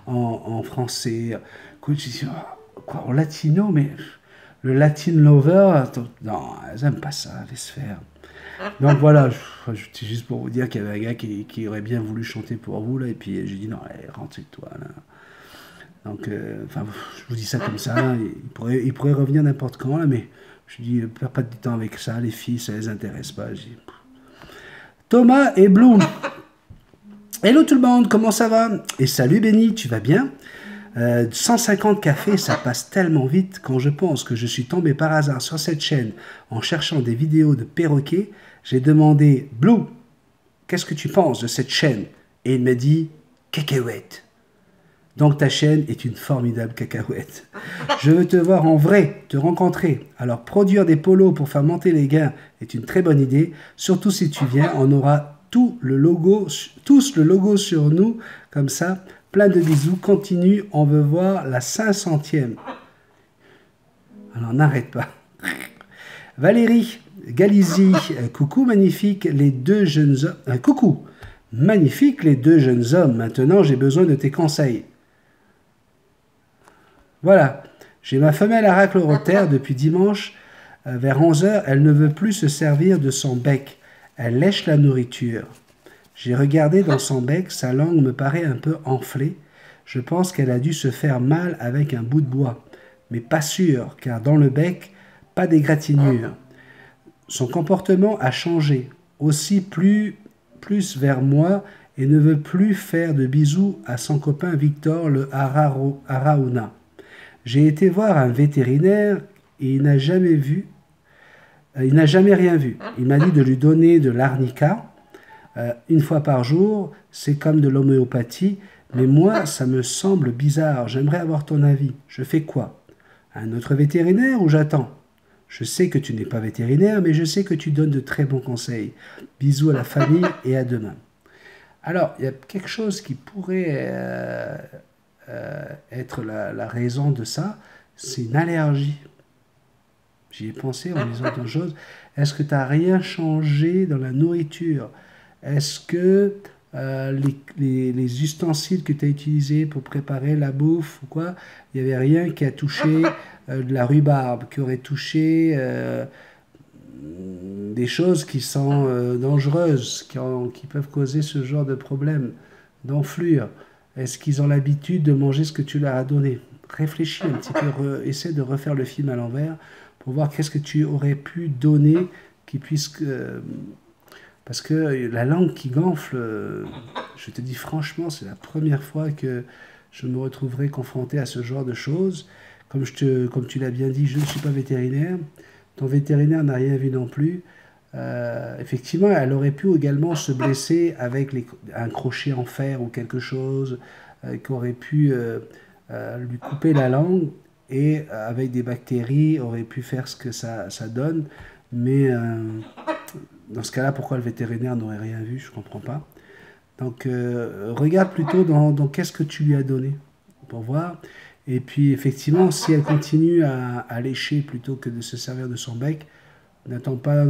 en français. Écoute, je dis, quoi, en latino, mais le Latin lover, non, elles n'aiment pas ça, laisse faire. Donc voilà, c'est juste pour vous dire qu'il y avait un gars qui aurait bien voulu chanter pour vous, là, et puis j'ai dit non, allez, rentre chez toi, là. Donc, enfin, je vous dis ça comme ça, là, il pourrait revenir n'importe quand, là, mais je dis, perds pas de temps avec ça, les filles, ça les intéresse pas. Je dis, Thomas et Bloom. Hello tout le monde, comment ça va? Et salut Benny, tu vas bien? 150 cafés, ça passe tellement vite. Quand je pense que je suis tombé par hasard sur cette chaîne en cherchant des vidéos de perroquets, j'ai demandé « Blue, qu'est-ce que tu penses de cette chaîne ?» Et il m'a dit « Cacahuète ». Donc ta chaîne est une formidable cacahuète. Je veux te voir en vrai, te rencontrer. Alors produire des polos pour faire monter les gains est une très bonne idée. Surtout si tu viens, on aura tous le logo sur nous, comme ça. Plein de bisous, continue, on veut voir la 500e. Alors n'arrête pas. Valérie Galizy, coucou magnifique les deux jeunes hommes. Coucou, magnifique les deux jeunes hommes. Maintenant j'ai besoin de tes conseils. Voilà, j'ai ma femelle à raclorotaire depuis dimanche vers 11 h. Elle ne veut plus se servir de son bec. Elle lèche la nourriture. J'ai regardé dans son bec, sa langue me paraît un peu enflée. Je pense qu'elle a dû se faire mal avec un bout de bois. Mais pas sûr, car dans le bec, pas d'égratignure. Son comportement a changé, aussi plus vers moi et ne veut plus faire de bisous à son copain Victor le Arauna. J'ai été voir un vétérinaire et il n'a jamais rien vu. Il m'a dit de lui donner de l'arnica une fois par jour, c'est comme de l'homéopathie, mais moi ça me semble bizarre, j'aimerais avoir ton avis. Je fais quoi? Un autre vétérinaire ou j'attends? Je sais que tu n'es pas vétérinaire, mais je sais que tu donnes de très bons conseils. Bisous à la famille et à demain. Alors, il y a quelque chose qui pourrait être la raison de ça, c'est une allergie. J'y ai pensé en lisant d'autres choses. Est-ce que tu n'as rien changé dans la nourriture? Est-ce que les ustensiles que tu as utilisés pour préparer la bouffe ou quoi, il n'y avait rien qui a touché de la rhubarbe, qui aurait touché des choses qui sont dangereuses, qui peuvent causer ce genre de problème, d'enflure? Est-ce qu'ils ont l'habitude de manger ce que tu leur as donné? Réfléchis un petit peu, essaie de refaire le film à l'envers pour voir qu'est-ce que tu aurais pu donner qui puisse... parce que la langue qui gonfle, je te dis franchement, c'est la première fois que je me retrouverai confronté à ce genre de choses. Comme tu l'as bien dit, je ne suis pas vétérinaire. Ton vétérinaire n'a rien vu non plus. Effectivement, elle aurait pu également se blesser avec un crochet en fer ou quelque chose qui aurait pu lui couper la langue et avec des bactéries aurait pu faire ce que ça donne. Mais dans ce cas-là, pourquoi le vétérinaire n'aurait rien vu? Je ne comprends pas. Donc, regarde plutôt dans qu'est-ce que tu lui as donné pour voir. Et puis, effectivement, si elle continue à lécher plutôt que de se servir de son bec, n'attends pas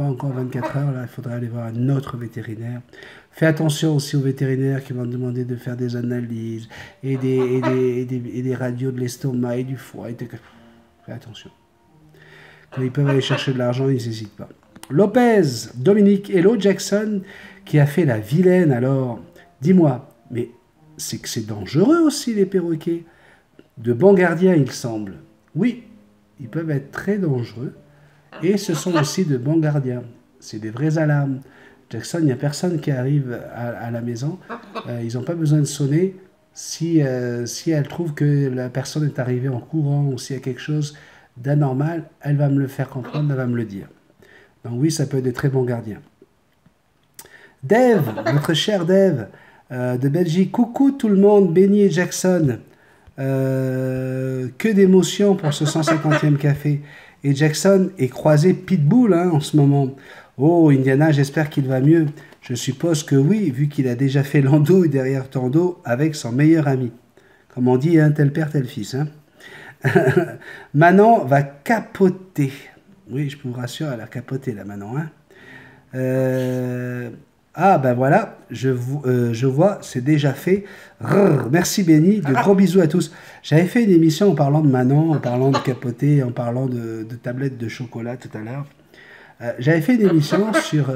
encore 24 heures. Là, il faudrait aller voir un autre vétérinaire. Fais attention aussi aux vétérinaires qui vont te demander de faire des analyses et des radios de l'estomac et du foie. Fais attention. Quand ils peuvent aller chercher de l'argent, ils n'hésitent pas. Lopez, Dominique, hello Jackson, qui a fait la vilaine alors. Dis-moi, mais c'est que c'est dangereux aussi les perroquets. De bons gardiens, il semble. Oui, ils peuvent être très dangereux. Et ce sont aussi de bons gardiens. C'est des vraies alarmes. Jackson, il n'y a personne qui arrive à la maison. Ils n'ont pas besoin de sonner. Si elle trouve que la personne est arrivée en courant ou s'il y a quelque chose d'anormal, elle va me le faire comprendre, elle va me le dire. Donc oui, ça peut être des très bons gardiens. Dave, notre cher Dave, de Belgique. Coucou tout le monde, Benny et Jackson. Que d'émotions pour ce 150e café. Et Jackson est croisé Pitbull en ce moment. Oh, Indiana, j'espère qu'il va mieux. Je suppose que oui, vu qu'il a déjà fait l'andouille derrière ton dos avec son meilleur ami. Comme on dit, tel père, tel fils. Manon va capoter. Oui, je vous rassure, elle a capoté là, Manon. Ah, ben voilà, je vois, c'est déjà fait. Merci Benny, de gros bisous à tous. J'avais fait une émission en parlant de Manon, en parlant de capoter, en parlant de tablettes de chocolat tout à l'heure. J'avais fait une émission sur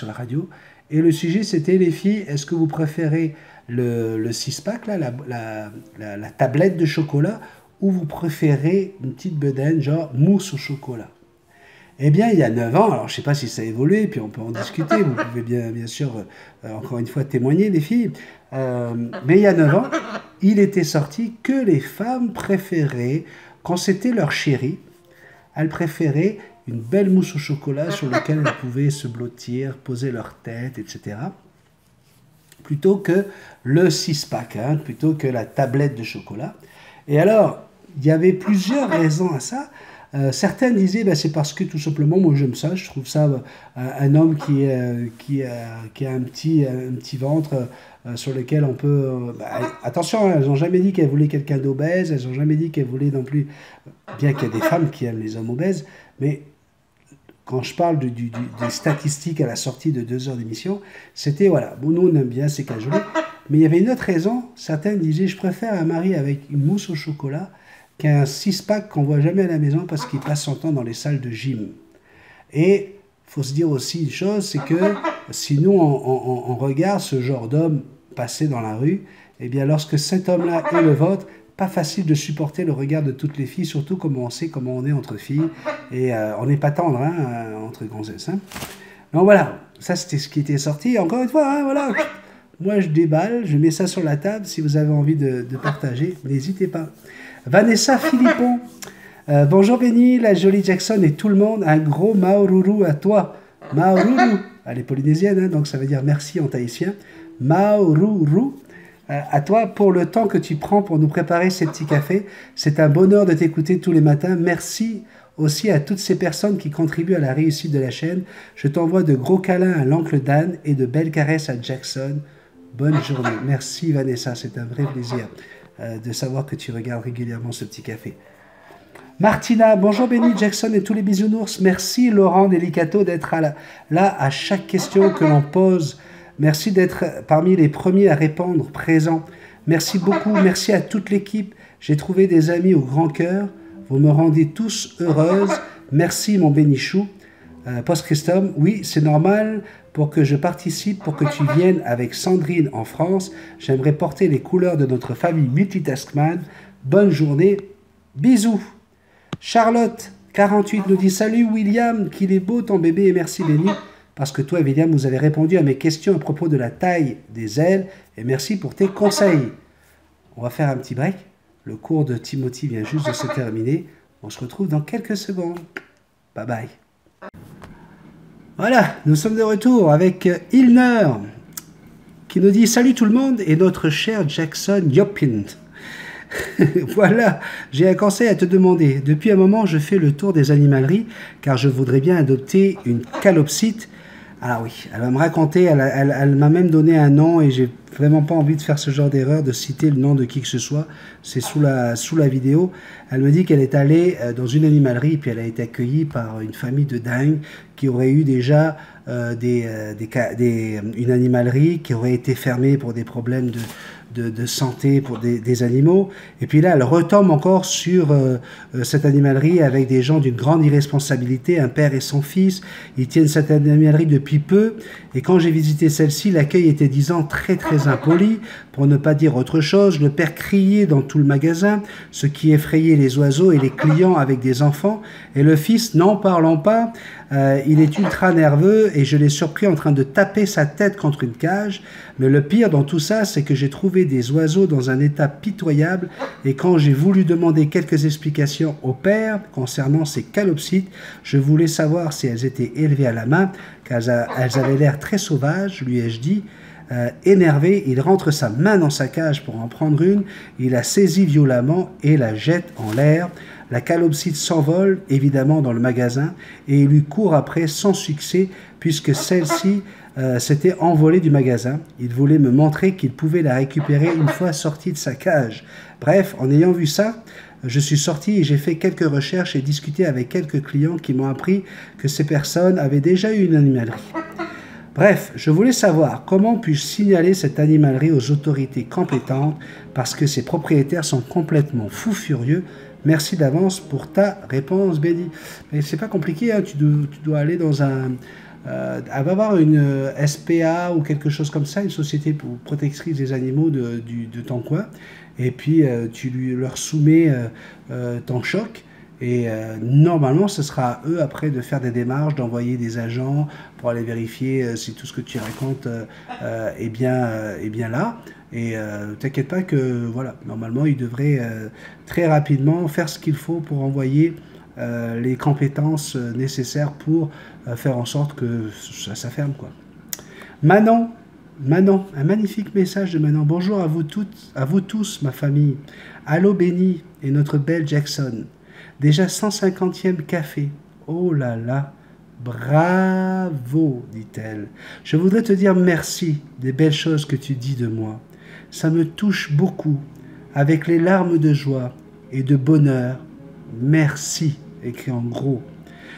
la radio, et le sujet c'était, les filles, est-ce que vous préférez le 6-pack, là, la tablette de chocolat, ou vous préférez une petite bedaine, genre mousse au chocolat? Eh bien, il y a 9 ans, alors je ne sais pas si ça a évolué, puis on peut en discuter, vous pouvez bien sûr, encore une fois, témoigner, les filles. Mais il y a 9 ans, il était sorti que les femmes préféraient, quand c'était leur chéri, elles préféraient une belle mousse au chocolat sur laquelle elles pouvaient se blottir, poser leur tête, etc. plutôt que le 6-pack, hein, plutôt que la tablette de chocolat. Et alors, il y avait plusieurs raisons à ça. Certains disaient ben, c'est parce que tout simplement moi j'aime ça, je trouve ça un homme qui a un petit ventre sur lequel on peut... attention, hein, elles n'ont jamais dit qu'elles voulaient quelqu'un d'obèse, elles n'ont jamais dit qu'elles voulaient non plus... Bien qu'il y a des femmes qui aiment les hommes obèses, mais quand je parle des statistiques à la sortie de 2 heures d'émission, c'était voilà, bon nous on aime bien, c'est cajolé. Mais il y avait une autre raison, certains disaient je préfère un mari avec une mousse au chocolat qu'un 6-pack qu'on voit jamais à la maison parce qu'il passe son temps dans les salles de gym. Et il faut se dire aussi une chose, c'est que si nous on regarde ce genre d'homme passer dans la rue, eh bien lorsque cet homme-là est le vôtre, pas facile de supporter le regard de toutes les filles, surtout comme on sait comment on est entre filles, et on n'est pas tendre hein, entre gonzesses. Hein. Donc voilà, ça c'était ce qui était sorti. Encore une fois, hein, voilà. Moi je déballe, je mets ça sur la table, si vous avez envie de partager, n'hésitez pas. Vanessa Philippon, bonjour Benny, la jolie Jackson et tout le monde, un gros Maoruru à toi. Maoruru, elle est polynésienne, hein, donc ça veut dire merci en tahitien. Maoruru, à toi pour le temps que tu prends pour nous préparer ces petits cafés. C'est un bonheur de t'écouter tous les matins. Merci aussi à toutes ces personnes qui contribuent à la réussite de la chaîne. Je t'envoie de gros câlins à l'oncle Dan et de belles caresses à Jackson. Bonne journée. Merci Vanessa, c'est un vrai plaisir de savoir que tu regardes régulièrement ce petit café. Martina, bonjour Benny, Jackson et tous les bisounours. Merci Laurent Delicato d'être là à chaque question que l'on pose. Merci d'être parmi les premiers à répondre, présents. Merci beaucoup, merci à toute l'équipe. J'ai trouvé des amis au grand cœur. Vous me rendez tous heureuses. Merci mon Bénichou. Post-Christum, oui, c'est normal pour que je participe, pour que tu viennes avec Sandrine en France. J'aimerais porter les couleurs de notre famille Multitaskman. Bonne journée. Bisous. Charlotte, 48, nous dit « Salut William, qu'il est beau ton bébé et merci Benny. » Parce que toi, William, vous avez répondu à mes questions à propos de la taille des ailes. Et merci pour tes conseils. On va faire un petit break. Le cours de Timothy vient juste de se terminer. On se retrouve dans quelques secondes. Bye bye. Voilà, nous sommes de retour avec Ilner qui nous dit « Salut tout le monde » et notre cher Jackson Yopin. Voilà, j'ai un conseil à te demander. Depuis un moment, je fais le tour des animaleries car je voudrais bien adopter une calopsite. Ah oui, elle va me raconter, elle m'a même donné un nom et j'ai vraiment pas envie de faire ce genre d'erreur, de citer le nom de qui que ce soit. C'est sous la vidéo. Elle me dit qu'elle est allée dans une animalerie et puis elle a été accueillie par une famille de dingues qui aurait eu déjà une animalerie qui aurait été fermée pour des problèmes de santé pour des animaux. Et puis là, elle retombe encore sur cette animalerie avec des gens d'une grande irresponsabilité, un père et son fils. Ils tiennent cette animalerie depuis peu. Et quand j'ai visité celle-ci, l'accueil était, disons, très très impoli, pour ne pas dire autre chose. Le père criait dans tout le magasin, ce qui effrayait les oiseaux et les clients avec des enfants. Et le fils, n'en parlons pas, il est ultra nerveux et je l'ai surpris en train de taper sa tête contre une cage. Mais le pire dans tout ça, c'est que j'ai trouvé des oiseaux dans un état pitoyable et quand j'ai voulu demander quelques explications au père concernant ces calopsites, je voulais savoir si elles étaient élevées à la main, car elles avaient l'air très sauvages, lui ai-je dit. Énervé, il rentre sa main dans sa cage pour en prendre une, il la saisit violemment et la jette en l'air. La calopsite s'envole évidemment dans le magasin et il lui court après sans succès puisque celle-ci s'était envolée du magasin. Il voulait me montrer qu'il pouvait la récupérer une fois sortie de sa cage. Bref, en ayant vu ça, je suis sorti et j'ai fait quelques recherches et discuté avec quelques clients qui m'ont appris que ces personnes avaient déjà eu une animalerie. Bref, je voulais savoir comment puis-je signaler cette animalerie aux autorités compétentes parce que ses propriétaires sont complètement fous furieux. Merci d'avance pour ta réponse, Benny. Mais c'est pas compliqué, hein, tu dois aller dans un... elle va avoir une SPA ou quelque chose comme ça, une société protectrice des animaux de ton coin. Et puis tu leur soumets ton choc. Et normalement, ce sera à eux après de faire des démarches, d'envoyer des agents pour aller vérifier si tout ce que tu racontes est bien là. Et t'inquiète pas que, voilà, normalement, ils devraient très rapidement faire ce qu'il faut pour envoyer les compétences nécessaires pour faire en sorte que ça ferme, quoi. Manon, Manon, un magnifique message de Manon. Bonjour à vous tous, ma famille. Allô Benny et notre belle Jackson. Déjà 150e café. Oh là là, bravo, dit-elle. Je voudrais te dire merci des belles choses que tu dis de moi. Ça me touche beaucoup, avec les larmes de joie et de bonheur. Merci, écrit en gros.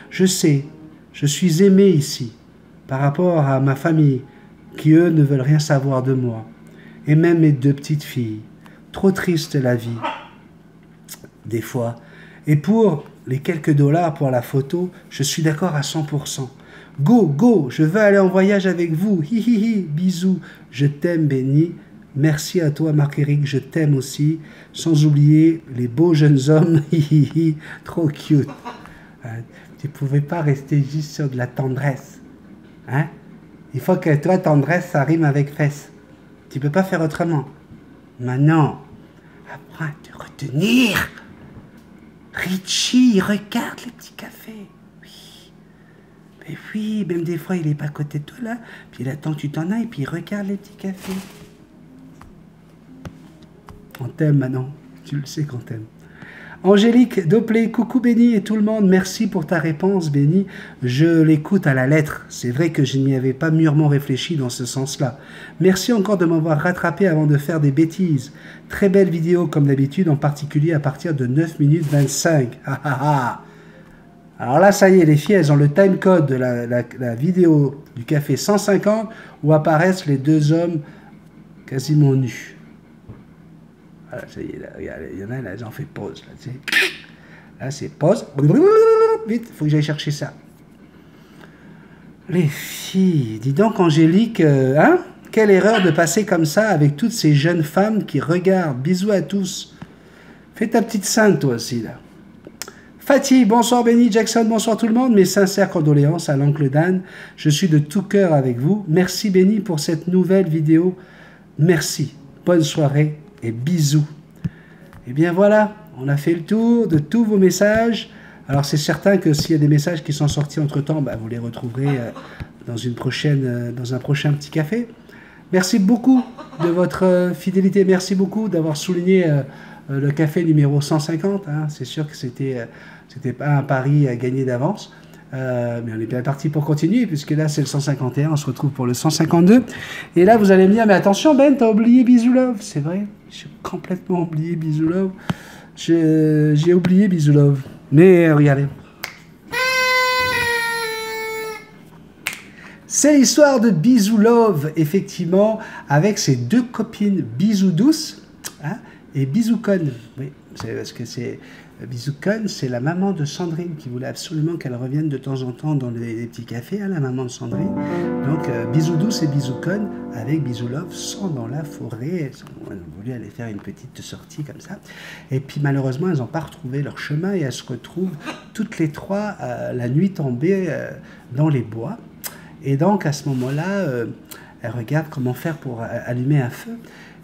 Je sais, je suis aimé ici, par rapport à ma famille, qui eux ne veulent rien savoir de moi, et même mes 2 petites filles. Trop triste la vie, des fois. Et pour les quelques dollars pour la photo, je suis d'accord à 100%. Go, go, je veux aller en voyage avec vous. Hi hi hi, bisous. Je t'aime, Benny. Merci à toi, Marc-Éric, je t'aime aussi. Sans oublier les beaux jeunes hommes. Hi hi hi, trop cute. Tu ne pouvais pas rester juste sur de la tendresse. Hein? Il faut que toi, tendresse, ça rime avec fesses. Tu ne peux pas faire autrement. Maintenant, apprends à te retenir. Richie, regarde le petit café. Oui. Mais oui, même des fois, il n'est pas à côté de toi, là. Puis il attend que tu t'en ailles, puis il regarde les petits cafés. On t'aime, Manon. Tu le sais qu'on t'aime. Angélique Doplé, coucou Benny et tout le monde, merci pour ta réponse Benny, je l'écoute à la lettre, c'est vrai que je n'y avais pas mûrement réfléchi dans ce sens-là. Merci encore de m'avoir rattrapé avant de faire des bêtises. Très belle vidéo comme d'habitude, en particulier à partir de 9 minutes 25. Alors là ça y est, les filles, elles ont le timecode de la vidéo du café 150 où apparaissent les 2 hommes quasiment nus. Voilà, ça y est, là, regarde, il y en a, là, j'en fais pause. Là, tu sais. Là c'est pause. Vite, il faut que j'aille chercher ça. Les filles, dis donc Angélique, hein? Quelle erreur de passer comme ça avec toutes ces jeunes femmes qui regardent. Bisous à tous. Fais ta petite sainte toi aussi là. Fatih, bonsoir Benny, Jackson, bonsoir tout le monde. Mes sincères condoléances à l'oncle Dan. Je suis de tout cœur avec vous. Merci Benny pour cette nouvelle vidéo. Merci. Bonne soirée. Et bisous. Et bien voilà, on a fait le tour de tous vos messages. Alors c'est certain que s'il y a des messages qui sont sortis entre-temps, bah, vous les retrouverez dans un prochain petit café. Merci beaucoup de votre fidélité. Merci beaucoup d'avoir souligné le café numéro 150. Hein. C'est sûr que c'était pas un pari à gagner d'avance. Mais on est bien parti pour continuer, puisque là c'est le 151, on se retrouve pour le 152. Et là vous allez me dire, mais attention Ben, t'as oublié Bisou Love. C'est vrai, j'ai complètement oublié Bisou Love. J'ai oublié Bisou Love. Mais regardez. C'est l'histoire de Bisou Love, effectivement, avec ses 2 copines Bisou Douce hein, et Bisou Conne. Oui, parce que c'est... Bisou Conne, c'est la maman de Sandrine qui voulait absolument qu'elle revienne de temps en temps dans les petits cafés, hein, la maman de Sandrine. Donc Bisou Douce et Bisou Conne avec Bisou Love sont dans la forêt. Elles ont voulu aller faire une petite sortie comme ça. Et puis malheureusement, elles n'ont pas retrouvé leur chemin et elles se retrouvent toutes les 3 la nuit tombée dans les bois. Et donc à ce moment-là, elles regardent comment faire pour allumer un feu.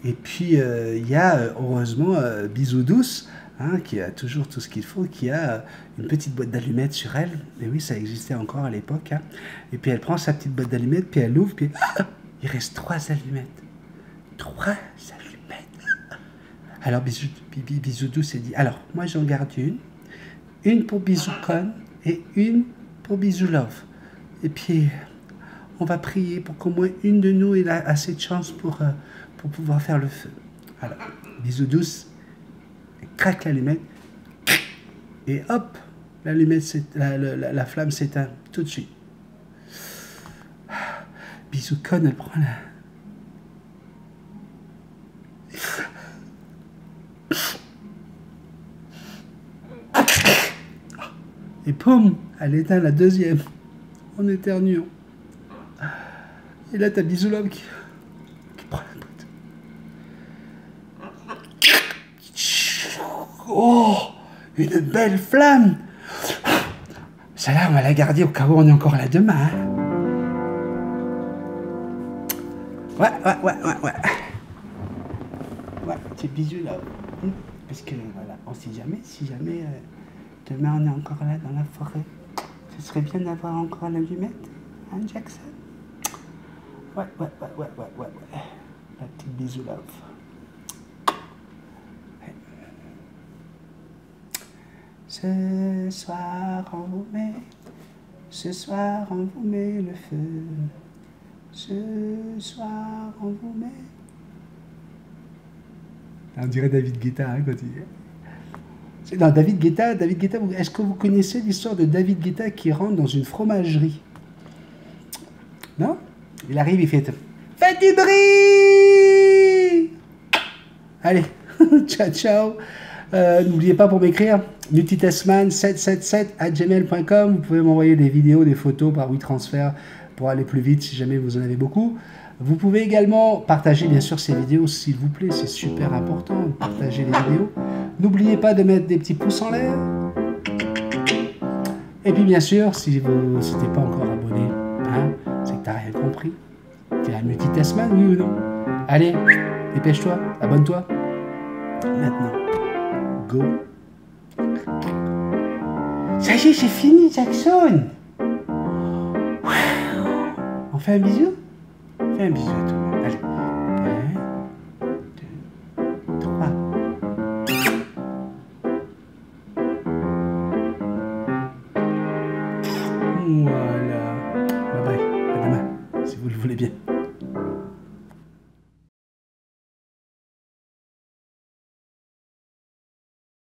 Et puis il y a heureusement Bisou Douce, hein, qui a toujours tout ce qu'il faut, qui a une petite boîte d'allumettes sur elle. Et oui, ça existait encore à l'époque. Hein. Et puis elle prend sa petite boîte d'allumettes, puis elle l'ouvre, puis il reste 3 allumettes. 3 allumettes. Alors Bisou Douce s'est dit, alors moi j'en garde une pour Bisou Conne et une pour Bisou Love. Et puis on va prier pour qu'au moins une de nous ait assez de chance pour pouvoir faire le feu. Alors Bisou Douce craque l'allumette et hop, l'allumette, la flamme s'éteint tout de suite. Bisou Conne, elle prend la... Et poum, elle éteint la deuxième en éternuant. Et là, t'as Bisou Love qui prend la boîte. Oh, une belle flamme. Celle-là, on va la garder au cas où on est encore là demain. Hein. Ouais. Ouais, petit bisou là. Parce que voilà, on sait jamais, si jamais demain on est encore là dans la forêt. Ce serait bien d'avoir encore l'allumette, hein Jackson? Ouais. La petite bisou là. Ouais. Ce soir on vous met le feu. Ce soir on vous met. On dirait David Guetta hein, quand il dit. Non, David Guetta, est-ce que vous connaissez l'histoire de David Guetta qui rentre dans une fromagerie? Non? Il arrive, il fait faites du bruit! Allez, ciao. N'oubliez pas pour m'écrire multitasman777@gmail.com. Vous pouvez m'envoyer des vidéos, des photos par WeTransfer pour aller plus vite si jamais vous en avez beaucoup. Vous pouvez également partager bien sûr ces vidéos s'il vous plaît, c'est super important de partager les vidéos. N'oubliez pas de mettre des petits pouces en l'air. Et puis bien sûr, si t'es pas encore abonné, hein, c'est que t'as rien compris. T'es un multitasman, oui ou non? Allez, dépêche-toi, abonne-toi. Maintenant, go. Ça y est, c'est fini, Jackson. On fait un bisou? Fais un bisou à tout le monde.